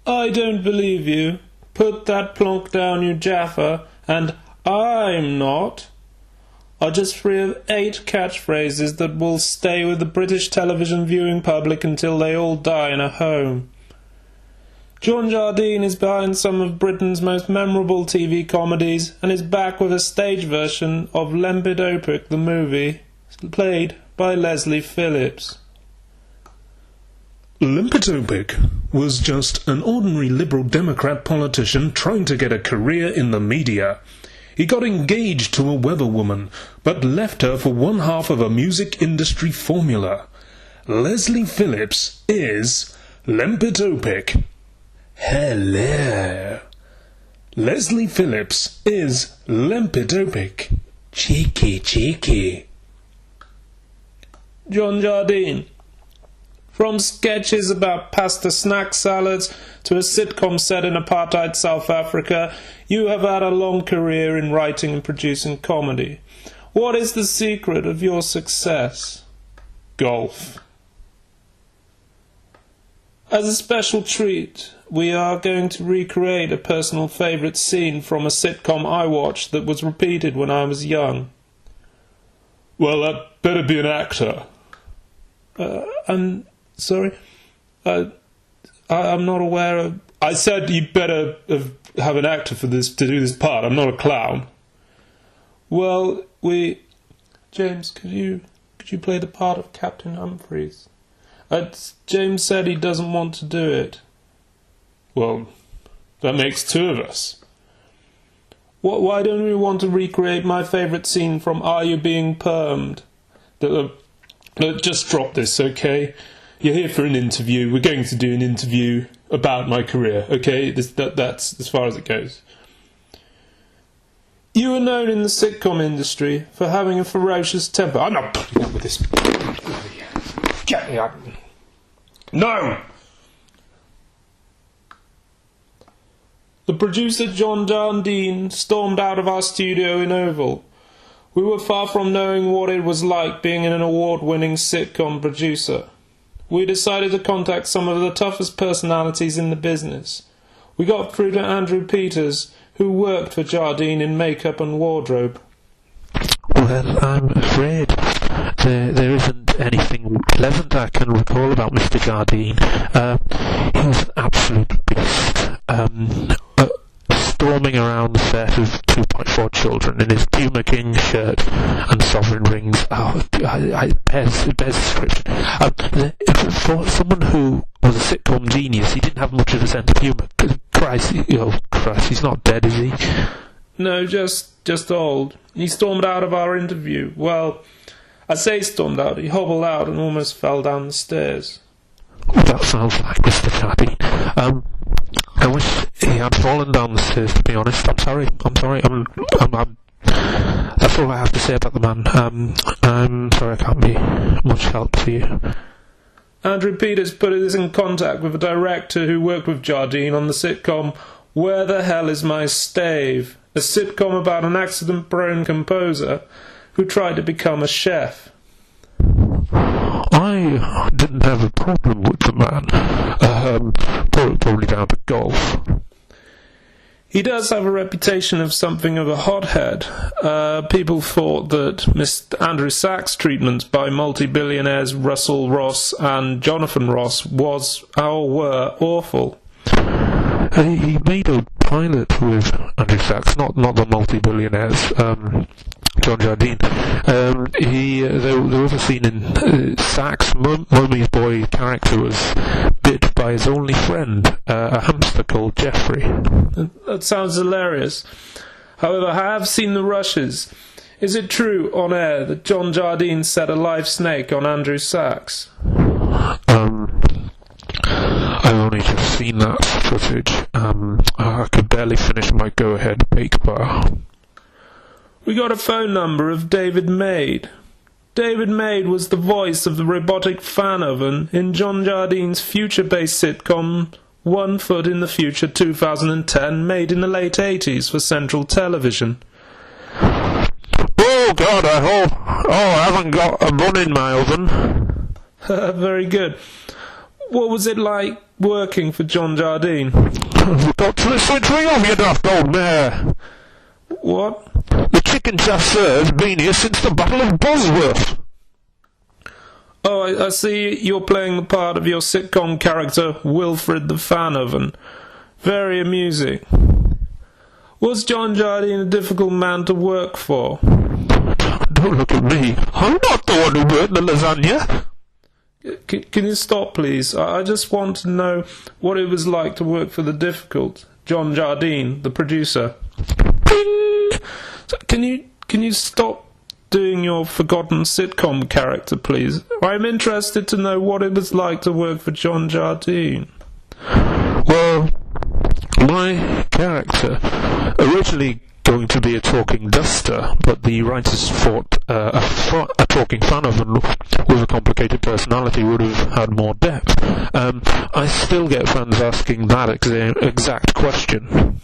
I don't believe you. Put that plonk down, you Jaffa, and I'm not, are just 3 of 8 catchphrases that will stay with the British television viewing public until they all die in a home. John Jardine is behind some of Britain's most memorable TV comedies and is back with a stage version of Lembit Opik the Movie, played by Leslie Phillips. Lembit Opik was just an ordinary Liberal Democrat politician trying to get a career in the media. He got engaged to a weather woman, but left her for one half of a music industry formula. Leslie Phillips is Lembit Opik. Hello. Leslie Phillips is Lembit Opik. Cheeky, cheeky. John Jardine. From sketches about pasta snack salads to a sitcom set in apartheid South Africa, you have had a long career in writing and producing comedy. What is the secret of your success? Golf. As a special treat, we are going to recreate a personal favourite scene from a sitcom I watched that was repeated when I was young. Well, that better be an actor. I'm sorry? I'm not aware of... I said you better have an actor for this to do this part. I'm not a clown. Well, James, could you play the part of Captain Humphreys? James said he doesn't want to do it. Well, that makes 2 of us. Why don't we want to recreate my favourite scene from Are You Being Permed? Just drop this, okay? You're here for an interview. We're going to do an interview about my career, okay? That's as far as it goes. You are known in the sitcom industry for having a ferocious temper. I'm not putting up with this. Get me out. No! The producer John Jardine stormed out of our studio in Oval. We were far from knowing what it was like being an award-winning sitcom producer. We decided to contact some of the toughest personalities in the business. We got through to Andrew Peters, who worked for Jardine in makeup and wardrobe. Well, I'm afraid there isn't anything pleasant I can recall about Mr. Jardine. He was an absolute beast. Storming around the set of 2.4 Children in his Puma King shirt and sovereign rings. It bears description. For someone who was a sitcom genius, he didn't have much of a sense of humour. Christ, he's not dead, is he? No, just old. He stormed out of our interview. Well, I say stormed out. He hobbled out and almost fell down the stairs. That sounds like Mr. Jardine. I wish he had fallen down the stairs, to be honest. I'm sorry. That's all I have to say about the man. I'm sorry I can't be much help to you. Andrew Peters put us in contact with a director who worked with Jardine on the sitcom Where the Hell Is My Stave, a sitcom about an accident-prone composer who tried to become a chef. I didn't have a problem with the man. Probably down to golf. He does have a reputation of something of a hothead. People thought that Mr. Andrew Sachs' treatment by multi-billionaires Russell Ross and Jonathan Ross were awful. He made a pilot with Andrew Sachs, not the multi-billionaires, John Jardine. There was a scene in Sachs' Mummy's Boy character was bit by his only friend, a hamster called Jeffrey. That sounds hilarious. However, I have seen the rushes. Is it true, on air, that John Jardine set a live snake on Andrew Sachs? I've only just seen that footage. I could barely finish my go-ahead bake bar. We got a phone number of David Maid. David Maid was the voice of the robotic fan oven in John Jardine's future-based sitcom 1 Foot in the Future 2010, made in the late 80s for Central Television. Oh God, I haven't got a bun in my oven. Very good. What was it like working for John Jardine? We've got to the switch ring off, you daft old mare. What? The chicken chasseur's been here since the Battle of Bosworth. Oh, I see you're playing the part of your sitcom character, Wilfred the Fan Oven. Very amusing. Was John Jardine a difficult man to work for? Don't look at me. I'm not the one who burnt the lasagna. Can you stop, please? I just want to know what it was like to work for the difficult John Jardine, the producer. Ping! So can you stop doing your forgotten sitcom character, please? I'm interested to know what it was like to work for John Jardine. Well, my character, originally going to be a talking duster, but the writers thought a talking fan oven with a complicated personality would have had more depth. I still get fans asking that exact question.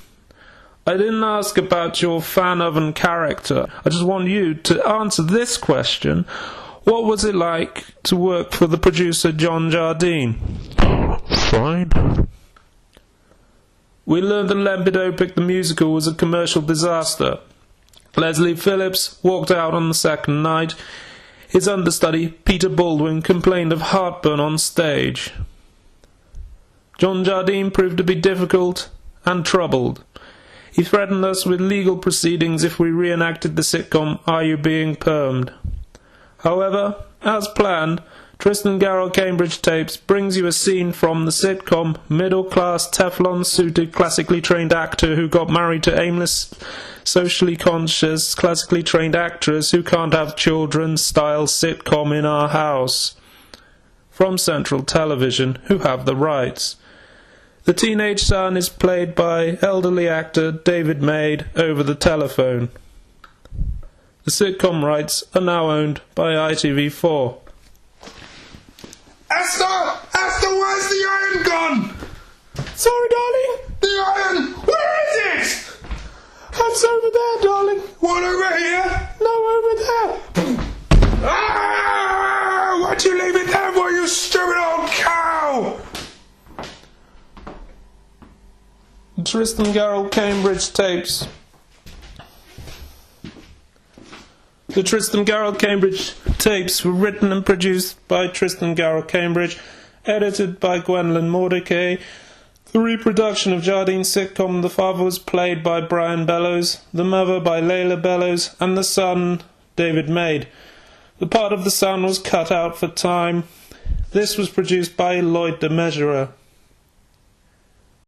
I didn't ask about your fan oven character. I just want you to answer this question. What was it like to work for the producer John Jardine? Fine. We learned that Lembit Opik the musical was a commercial disaster. Leslie Phillips walked out on the second night. His understudy, Peter Baldwin, complained of heartburn on stage. John Jardine proved to be difficult and troubled. He threatened us with legal proceedings if we reenacted the sitcom Are You Being Permed? However, as planned, Tristan Garrel-Cambridge Tapes brings you a scene from the sitcom middle-class Teflon-suited classically trained actor who got married to aimless, socially conscious, classically trained actress who can't have children style sitcom in our house. From Central Television, who have the rights. The teenage son is played by elderly actor David Maid over the telephone. The sitcom rights are now owned by ITV4. Esther, where's the iron gone? Sorry, darling. The iron! Where is it? It's over there, darling. What, over here? No, over there. Ah! Why'd you leave it there for, you stupid old cow? Tristan Garrel-Cambridge Tapes. The Tristan Garrel-Cambridge Tapes were written and produced by Tristan Garrel-Cambridge, edited by Gwendolyn Mordecai. The reproduction of Jardine's sitcom The Father was played by Brian Bellows, the Mother by Layla Bellows, and the son, David Maid. The part of the son was cut out for time. This was produced by Lloyd de Measurer.